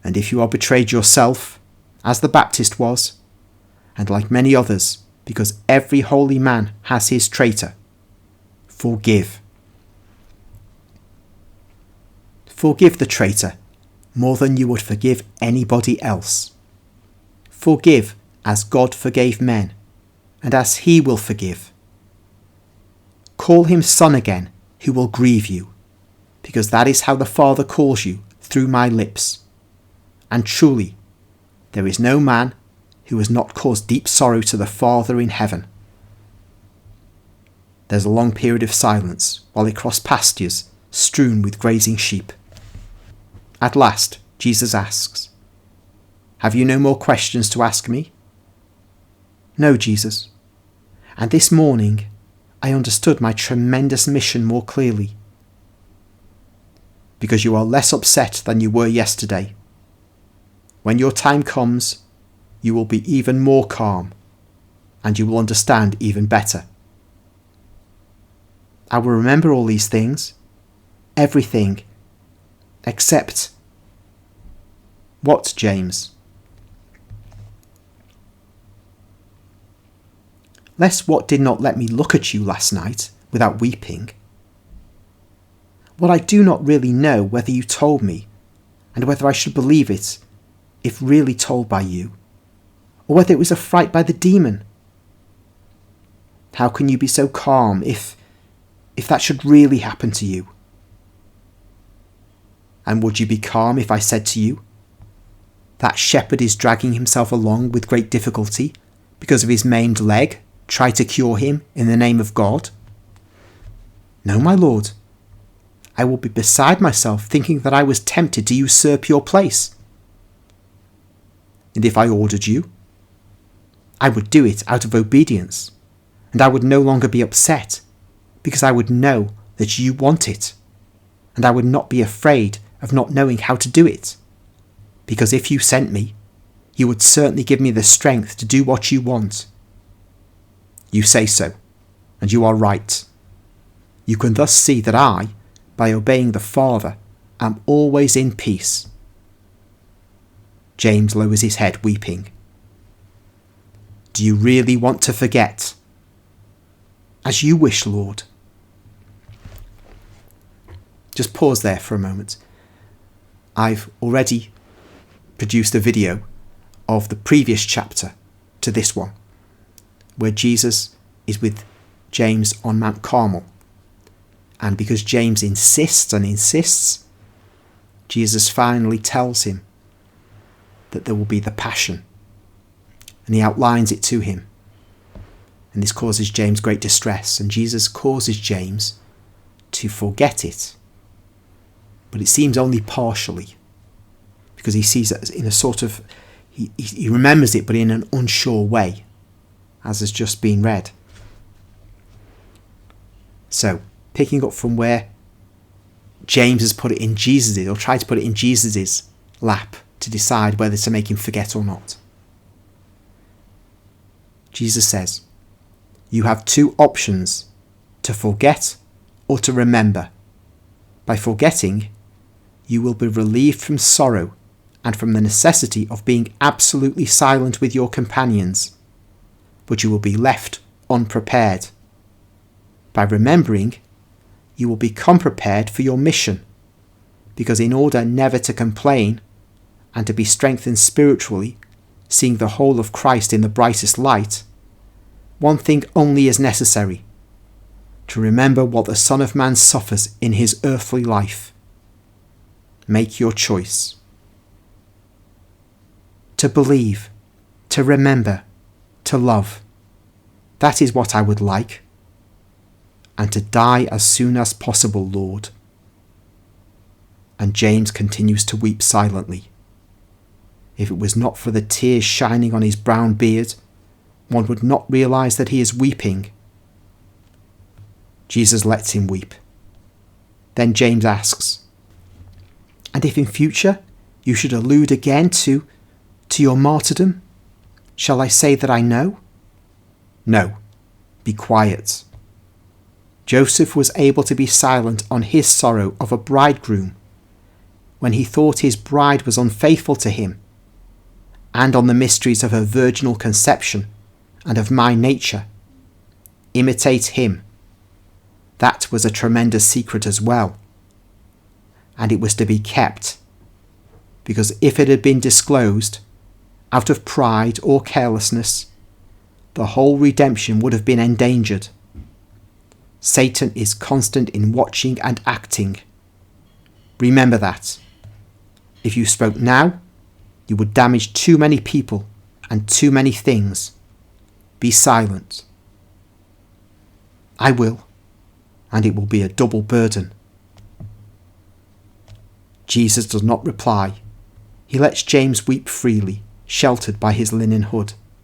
And if you are betrayed yourself, as the Baptist was, and like many others, because every holy man has his traitor, forgive. Forgive the traitor more than you would forgive anybody else. Forgive as God forgave men, and as he will forgive. Call him son again, who will grieve you, because that is how the Father calls you through my lips. And truly, there is no man who has not caused deep sorrow to the Father in heaven. There's a long period of silence while they cross pastures strewn with grazing sheep. At last, Jesus asks, "Have you no more questions to ask me?" "No, Jesus. And this morning, I understood my tremendous mission more clearly." "Because you are less upset than you were yesterday. When your time comes, you will be even more calm, and you will understand even better." "I will remember all these things, everything, except..." "What, James?" "Less what did not let me look at you last night without weeping. What I do not really know whether you told me, and whether I should believe it, if really told by you, or whether it was a fright by the demon. How can you be so calm if that should really happen to you? And would you be calm if I said to you, that shepherd is dragging himself along with great difficulty because of his maimed leg? Try to cure him in the name of God? No, my Lord. I will be beside myself thinking that I was tempted to usurp your place. And if I ordered you, I would do it out of obedience, and I would no longer be upset, because I would know that you want it, and I would not be afraid of not knowing how to do it, because if you sent me, you would certainly give me the strength to do what you want. You say so, and you are right. You can thus see that I, by obeying the Father, am always in peace." James lowers his head, weeping. "Do you really want to forget?" "As you wish, Lord." Just pause there for a moment. I've already produced a video of the previous chapter to this one, where Jesus is with James on Mount Carmel. And because James insists, Jesus finally tells him that there will be the passion. And he outlines it to him. And this causes James great distress. And Jesus causes James to forget it. But it seems only partially. Because he sees it in a sort of... He remembers it, but in an unsure way, as has just been read. So, picking up from where James has put it in Jesus', or tried to put it in Jesus' lap to decide whether to make him forget or not. Jesus says, "You have two options, to forget or to remember. By forgetting, you will be relieved from sorrow and from the necessity of being absolutely silent with your companions, but you will be left unprepared. By remembering, you will become prepared for your mission, because in order never to complain and to be strengthened spiritually, seeing the whole of Christ in the brightest light, one thing only is necessary: to remember what the Son of Man suffers in his earthly life. Make your choice. To believe, to remember, to love. That is what I would like. And to die as soon as possible, Lord." And James continues to weep silently. If it was not for the tears shining on his brown beard, one would not realise that he is weeping. Jesus lets him weep. Then James asks, "And if in future you should allude again to your martyrdom, shall I say that I know?" "No, be quiet. Joseph was able to be silent on his sorrow of a bridegroom when he thought his bride was unfaithful to him, and on the mysteries of her virginal conception and of my nature. Imitate him. That was a tremendous secret as well. And it was to be kept, because if it had been disclosed, out of pride or carelessness, the whole redemption would have been endangered. Satan is constant in watching and acting. Remember that. If you spoke now, you would damage too many people and too many things. Be silent. I will, and it will be a double burden. Jesus does not reply. He lets James weep freely, sheltered by his linen hood.